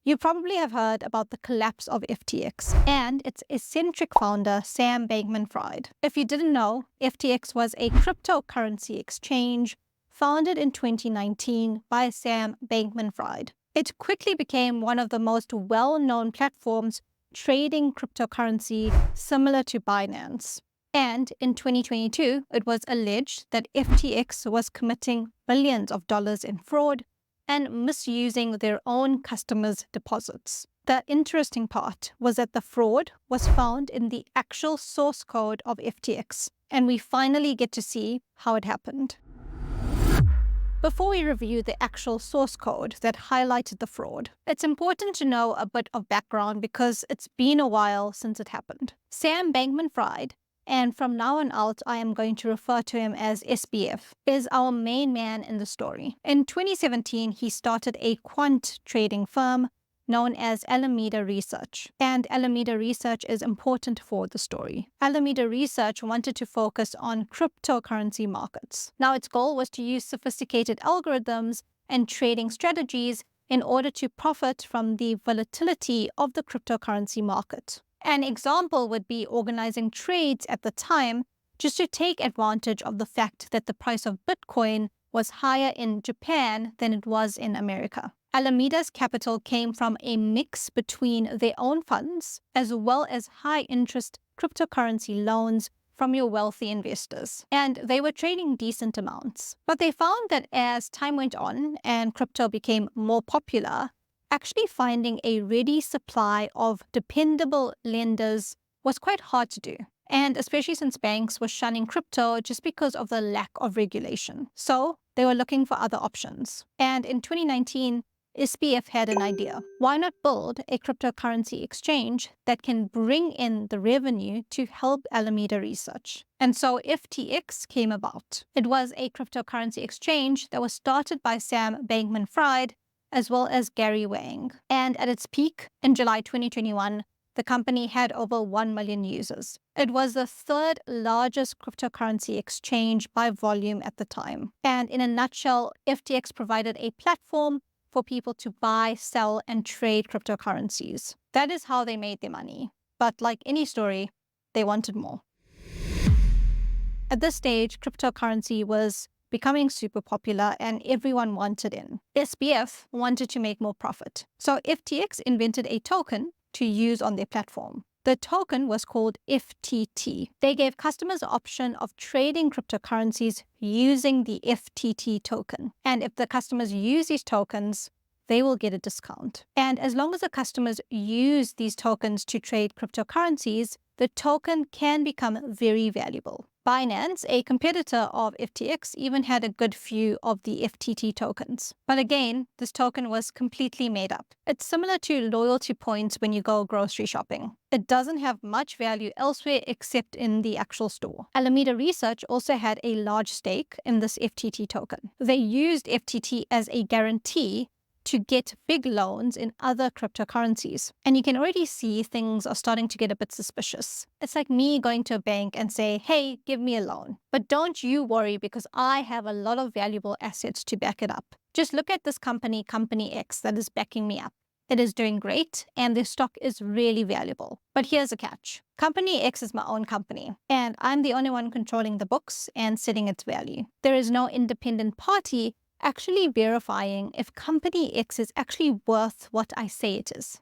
You probably have heard about the collapse of FTX and its eccentric founder, Sam Bankman-Fried. If you didn't know, FTX was a cryptocurrency exchange founded in 2019 by Sam Bankman-Fried. It quickly became one of the most well-known platforms trading cryptocurrency, similar to Binance. And in 2022, it was alleged that FTX was committing billions of dollars in fraud and misusing their own customers' deposits. The interesting part was that the fraud was found in the actual source code of FTX, and we finally get to see how it happened. Before we review the actual source code that highlighted the fraud, it's important to know a bit of background because it's been a while since it happened. Sam Bankman-Fried, and from now on out I am going to refer to him as SBF, is our main man in the story. In 2017, he started a quant trading firm known as Alameda Research. And Alameda Research is important for the story. Alameda Research wanted to focus on cryptocurrency markets. Now, its goal was to use sophisticated algorithms and trading strategies in order to profit from the volatility of the cryptocurrency market. An example would be organizing trades at the time just to take advantage of the fact that the price of Bitcoin was higher in Japan than it was in America. Alameda's capital came from a mix between their own funds as well as high-interest cryptocurrency loans from your wealthy investors, and they were trading decent amounts. But they found that as time went on and crypto became more popular, actually finding a ready supply of dependable lenders was quite hard to do. And especially since banks were shunning crypto just because of the lack of regulation. So they were looking for other options. And in 2019, SBF had an idea. Why not build a cryptocurrency exchange that can bring in the revenue to help Alameda Research? And so FTX came about. It was a cryptocurrency exchange that was started by Sam Bankman-Fried as well as Gary Wang. And at its peak in July 2021, the company had over 1 million users. It was the third largest cryptocurrency exchange by volume at the time. And in a nutshell, FTX provided a platform for people to buy, sell, and trade cryptocurrencies. That is how they made their money. But like any story, they wanted more. At this stage, cryptocurrency was becoming super popular and everyone wanted in. SBF wanted to make more profit. So FTX invented a token to use on their platform. The token was called FTT. They gave customers the option of trading cryptocurrencies using the FTT token. And if the customers use these tokens, they will get a discount. And as long as the customers use these tokens to trade cryptocurrencies, the token can become very valuable. Binance, a competitor of FTX, even had a good few of the FTT tokens. But again, this token was completely made up. It's similar to loyalty points when you go grocery shopping. It doesn't have much value elsewhere except in the actual store. Alameda Research also had a large stake in this FTT token. They used FTT as a guarantee to get big loans in other cryptocurrencies. And you can already see things are starting to get a bit suspicious. It's like me going to a bank and say, hey, give me a loan. But don't you worry because I have a lot of valuable assets to back it up. Just look at this company, Company X, that is backing me up. It is doing great and their stock is really valuable. But here's a catch. Company X is my own company and I'm the only one controlling the books and setting its value. There is no independent party actually verifying if Company X is actually worth what I say it is.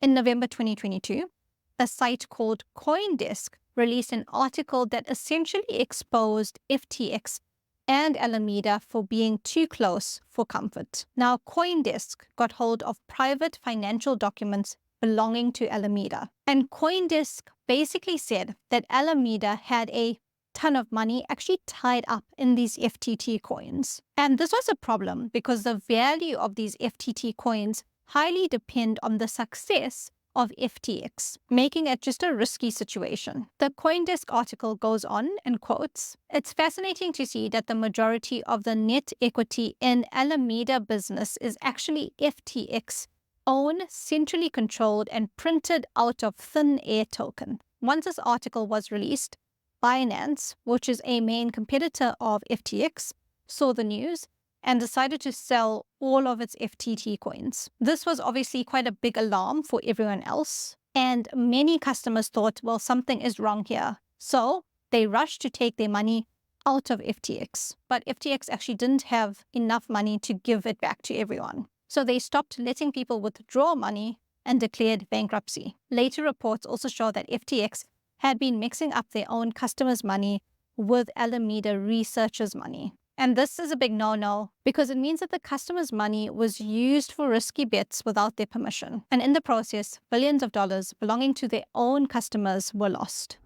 In November 2022, a site called CoinDesk released an article that essentially exposed FTX and Alameda for being too close for comfort. Now, CoinDesk got hold of private financial documents belonging to Alameda. And CoinDesk basically said that Alameda had a ton of money actually tied up in these FTT coins. And this was a problem because the value of these FTT coins highly depend on the success of FTX, making it just a risky situation. The CoinDesk article goes on and quotes, "It's fascinating to see that the majority of the net equity in Alameda business is actually FTX own centrally controlled and printed out of thin air token." Once this article was released, Binance, which is a main competitor of FTX, saw the news and decided to sell all of its FTT coins. This was obviously quite a big alarm for everyone else, and many customers thought, well, something is wrong here. So they rushed to take their money out of FTX. But FTX actually didn't have enough money to give it back to everyone. So they stopped letting people withdraw money and declared bankruptcy. Later reports also show that FTX had been mixing up their own customers' money with Alameda researchers' money. And this is a big no-no because it means that the customers' money was used for risky bets without their permission. And in the process, billions of dollars belonging to their own customers were lost.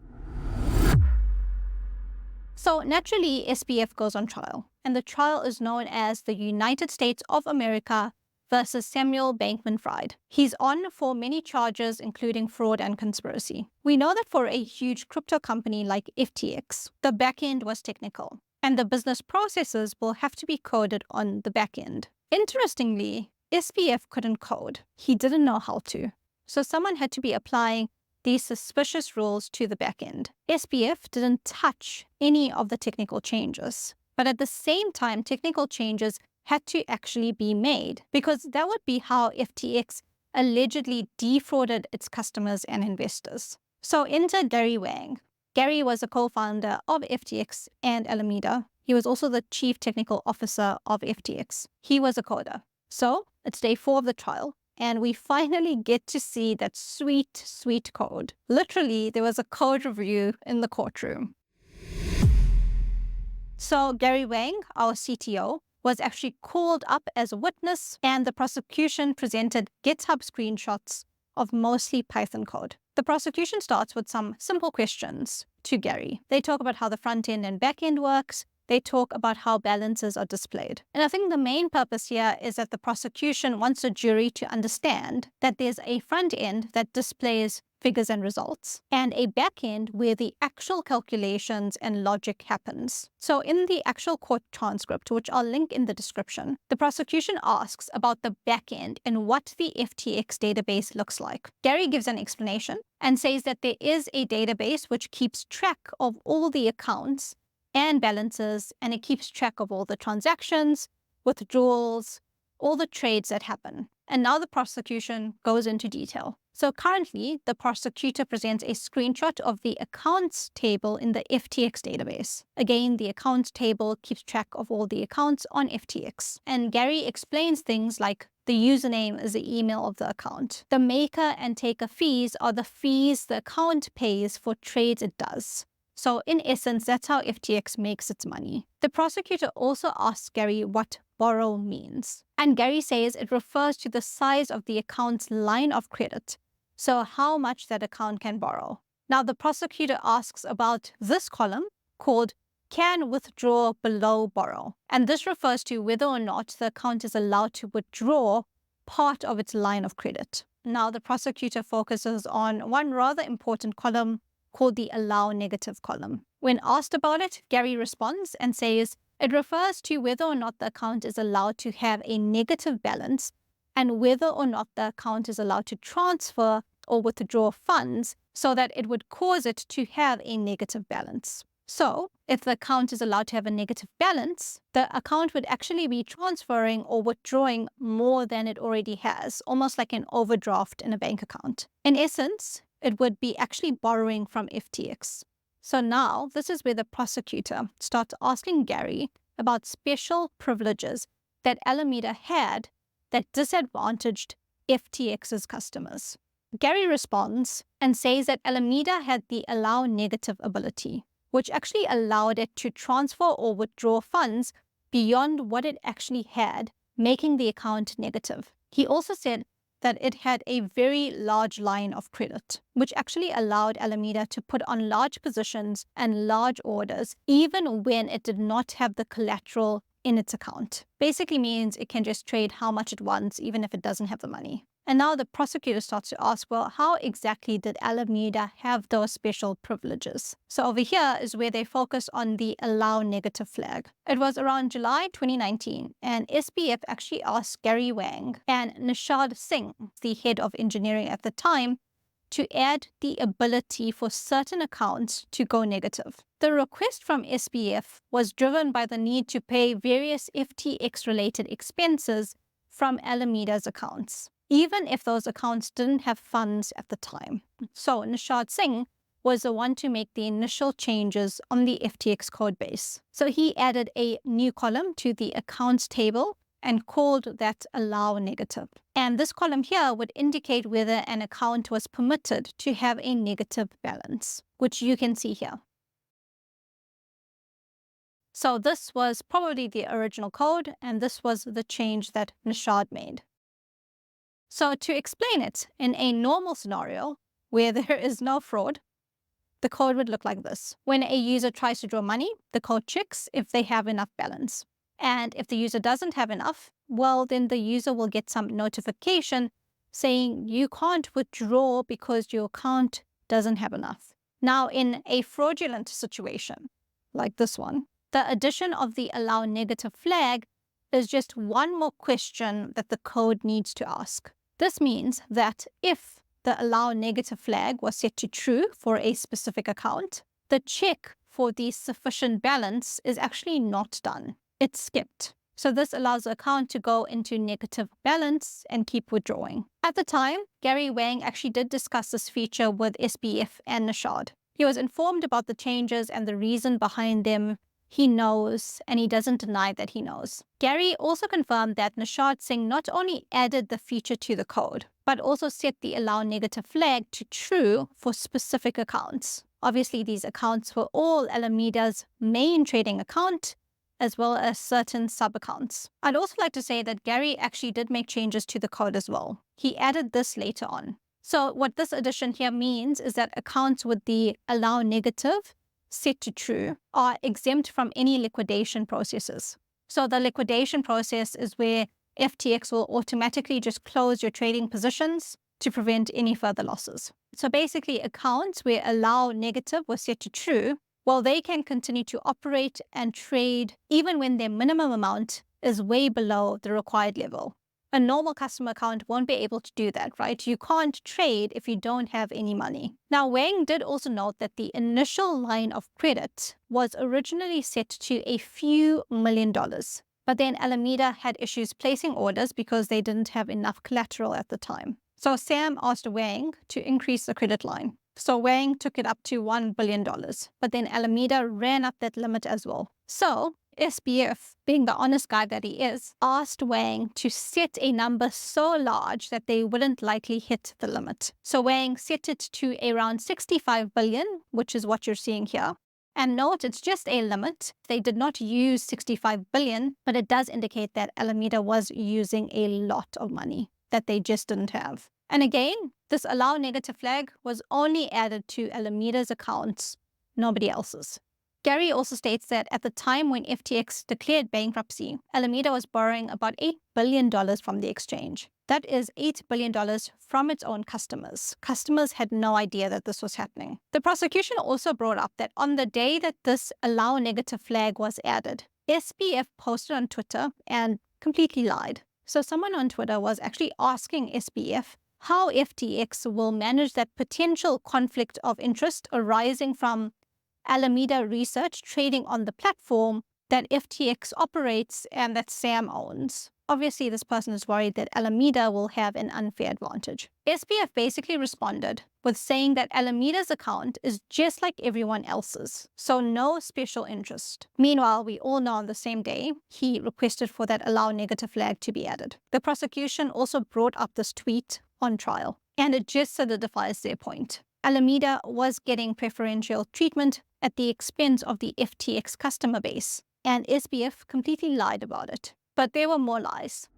So naturally, SBF goes on trial, and the trial is known as the United States of America versus Sam Bankman-Fried. He's on for many charges, including fraud and conspiracy. We know that for a huge crypto company like FTX, the backend was technical, and the business processes will have to be coded on the backend. Interestingly, SBF couldn't code. He didn't know how to. So someone had to be applying these suspicious rules to the backend. SBF didn't touch any of the technical changes. But at the same time, technical changes had to actually be made because that would be how FTX allegedly defrauded its customers and investors. So enter Gary Wang. Gary was a co-founder of FTX and Alameda. He was also the chief technical officer of FTX. He was a coder. So it's day 4 of the trial, and we finally get to see that sweet, sweet code. Literally, there was a code review in the courtroom. So Gary Wang, our CTO, was actually called up as a witness, and the prosecution presented GitHub screenshots of mostly Python code. The prosecution starts with some simple questions to Gary. They talk about how the front end and back end works. They talk about how balances are displayed. And I think the main purpose here is that the prosecution wants a jury to understand that there's a front end that displays figures and results, and a back end where the actual calculations and logic happens. So in the actual court transcript, which I'll link in the description, the prosecution asks about the back end and what the FTX database looks like. Gary gives an explanation and says that there is a database which keeps track of all the accounts and balances, and it keeps track of all the transactions, withdrawals, all the trades that happen. And now the prosecution goes into detail. So currently, the prosecutor presents a screenshot of the accounts table in the FTX database. Again, the accounts table keeps track of all the accounts on FTX. And Gary explains things like the username is the email of the account. The maker and taker fees are the fees the account pays for trades it does. So in essence, that's how FTX makes its money. The prosecutor also asks Gary what borrow means. And Gary says it refers to the size of the account's line of credit. So how much that account can borrow. Now the prosecutor asks about this column called can withdraw below borrow. And this refers to whether or not the account is allowed to withdraw part of its line of credit. Now the prosecutor focuses on one rather important column called the allow negative column. When asked about it, Gary responds and says it refers to whether or not the account is allowed to have a negative balance and whether or not the account is allowed to transfer or withdraw funds so that it would cause it to have a negative balance. So if the account is allowed to have a negative balance, the account would actually be transferring or withdrawing more than it already has, almost like an overdraft in a bank account. In essence, it would be actually borrowing from FTX. So now this is where the prosecutor starts asking Gary about special privileges that Alameda had that disadvantaged FTX's customers. Gary responds and says that Alameda had the allow negative ability, which actually allowed it to transfer or withdraw funds beyond what it actually had, making the account negative. He also said that it had a very large line of credit, which actually allowed Alameda to put on large positions and large orders, even when it did not have the collateral in its account. Basically means it can just trade how much it wants, even if it doesn't have the money. And now the prosecutor starts to ask, well, how exactly did Alameda have those special privileges? So over here is where they focus on the allow negative flag. It was around July 2019, and SBF actually asked Gary Wang and Nishad Singh, the head of engineering at the time, to add the ability for certain accounts to go negative. The request from SBF was driven by the need to pay various FTX-related expenses from Alameda's accounts, even if those accounts didn't have funds at the time. So Nishad Singh was the one to make the initial changes on the FTX code base. So he added a new column to the accounts table and called that allow negative. And this column here would indicate whether an account was permitted to have a negative balance, which you can see here. So this was probably the original code, and this was the change that Nishad made. So to explain it, in a normal scenario where there is no fraud, the code would look like this. When a user tries to draw money, the code checks if they have enough balance. And if the user doesn't have enough, well, then the user will get some notification saying you can't withdraw because your account doesn't have enough. Now, in a fraudulent situation like this one, the addition of the allow negative flag is just one more question that the code needs to ask. This means that if the allow negative flag was set to true for a specific account, the check for the sufficient balance is actually not done. It's skipped. So this allows the account to go into negative balance and keep withdrawing. At the time, Gary Wang actually did discuss this feature with SBF and Nishad. He was informed about the changes and the reason behind them. He knows, and he doesn't deny that he knows. Gary also confirmed that Nishad Singh not only added the feature to the code, but also set the allow negative flag to true for specific accounts. Obviously, these accounts were all Alameda's main trading account, as well as certain sub-accounts. I'd also like to say that Gary actually did make changes to the code as well. He added this later on. So what this addition here means is that accounts with the allow negative set to true are exempt from any liquidation processes. So the liquidation process is where FTX will automatically just close your trading positions to prevent any further losses. So basically, accounts where allow negative was set to true, well, they can continue to operate and trade even when their minimum amount is way below the required level. A normal customer account won't be able to do that, right? You can't trade if you don't have any money. Now, Wang did also note that the initial line of credit was originally set to a few $1 million. But then Alameda had issues placing orders because they didn't have enough collateral at the time. So Sam asked Wang to increase the credit line. So Wang took it up to $1 billion. But then Alameda ran up that limit as well. So SBF, being the honest guy that he is, asked Wang to set a number so large that they wouldn't likely hit the limit. So Wang set it to around 65 billion, which is what you're seeing here. And note, it's just a limit. They did not use 65 billion, but it does indicate that Alameda was using a lot of money that they just didn't have. And again, this allow negative flag was only added to Alameda's accounts, nobody else's. Gary also states that at the time when FTX declared bankruptcy, Alameda was borrowing about $8 billion from the exchange. That is $8 billion from its own customers. Customers had no idea that this was happening. The prosecution also brought up that on the day that this allow negative flag was added, SBF posted on Twitter and completely lied. So someone on Twitter was actually asking SBF how FTX will manage that potential conflict of interest arising from Alameda Research trading on the platform that FTX operates and that Sam owns. Obviously, this person is worried that Alameda will have an unfair advantage. SBF basically responded with saying that Alameda's account is just like everyone else's, so no special interest. Meanwhile, we all know on the same day, he requested for that allow negative flag to be added. The prosecution also brought up this tweet on trial, and it just solidifies their point. Alameda was getting preferential treatment at the expense of the FTX customer base, and SBF completely lied about it. But there were more lies.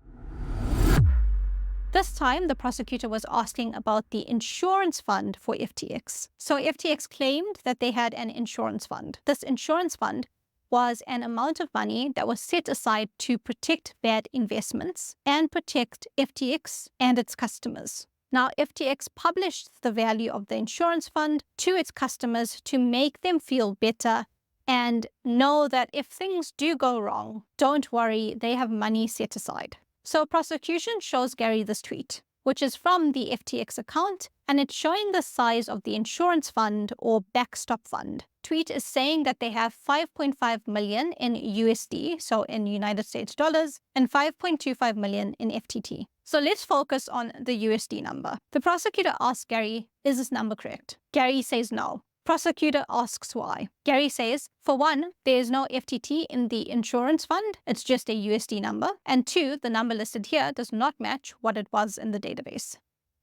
This time, the prosecutor was asking about the insurance fund for FTX. So FTX claimed that they had an insurance fund. This insurance fund was an amount of money that was set aside to protect bad investments and protect FTX and its customers. Now, FTX published the value of the insurance fund to its customers to make them feel better and know that if things do go wrong, don't worry, they have money set aside. So prosecution shows Gary this tweet, which is from the FTX account, and it's showing the size of the insurance fund or backstop fund. Tweet is saying that they have 5.5 million in USD, so in United States dollars, and 5.25 million in FTT. So let's focus on the USD number. The prosecutor asks Gary, is this number correct? Gary says no. Prosecutor asks why. Gary says, for one, there is no FTT in the insurance fund. It's just a USD number. And two, the number listed here does not match what it was in the database.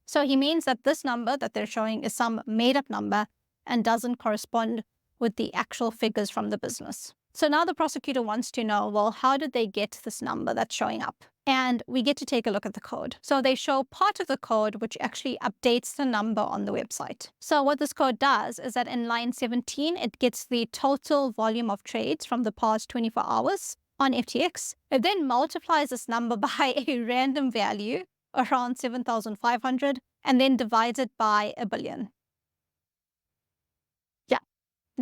So he means that this number that they're showing is some made-up number and doesn't correspond with the actual figures from the business. So now the prosecutor wants to know, well, how did they get this number that's showing up? And we get to take a look at the code. So they show part of the code which actually updates the number on the website. So what this code does is that in line 17, it gets the total volume of trades from the past 24 hours on FTX. It then multiplies this number by a random value around 7,500 and then divides it by 1 billion.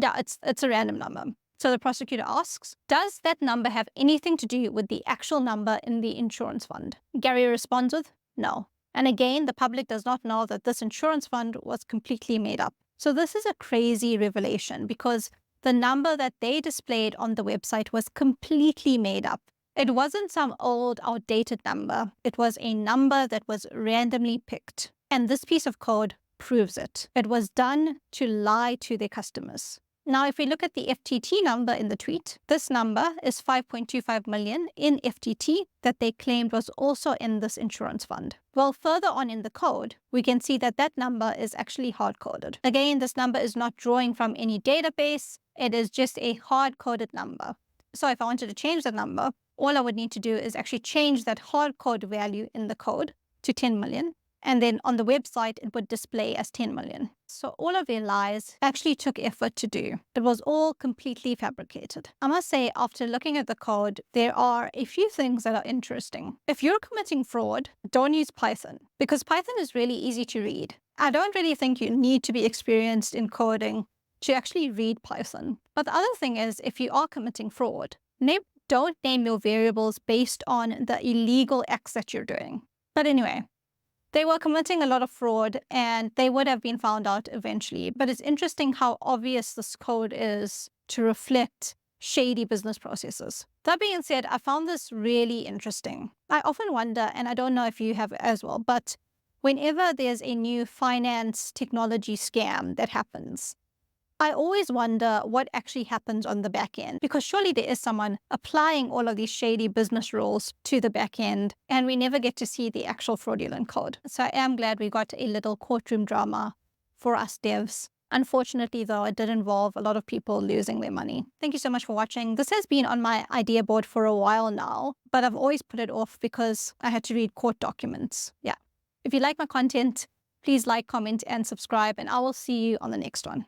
Yeah, it's a random number. So the prosecutor asks, does that number have anything to do with the actual number in the insurance fund? Gary responds with, no. And again, the public does not know that this insurance fund was completely made up. So this is a crazy revelation because the number that they displayed on the website was completely made up. It wasn't some old, outdated number. It was a number that was randomly picked. And this piece of code proves it. It was done to lie to their customers. Now, if we look at the FTT number in the tweet, this number is 5.25 million in FTT that they claimed was also in this insurance fund. Well, further on in the code, we can see that that number is actually hard-coded. Again, this number is not drawing from any database. It is just a hard-coded number. So if I wanted to change the number, all I would need to do is actually change that hard-code value in the code to 10 million. And then on the website, it would display as 10 million. So all of their lies actually took effort to do. It was all completely fabricated. I must say, after looking at the code, there are a few things that are interesting. If you're committing fraud, don't use Python because Python is really easy to read. I don't really think you need to be experienced in coding to actually read Python. But the other thing is, if you are committing fraud, don't name your variables based on the illegal acts that you're doing. But anyway, they were committing a lot of fraud and they would have been found out eventually. But it's interesting how obvious this code is to reflect shady business processes. That being said, I found this really interesting. I often wonder, and I don't know if you have as well, but whenever there's a new finance technology scam that happens, I always wonder what actually happens on the back end, because surely there is someone applying all of these shady business rules to the back end, and we never get to see the actual fraudulent code. So I am glad we got a little courtroom drama for us devs. Unfortunately, though, it did involve a lot of people losing their money. Thank you so much for watching. This has been on my idea board for a while now, but I've always put it off because I had to read court documents. Yeah. If you like my content, please like, comment, and subscribe, and I will see you on the next one.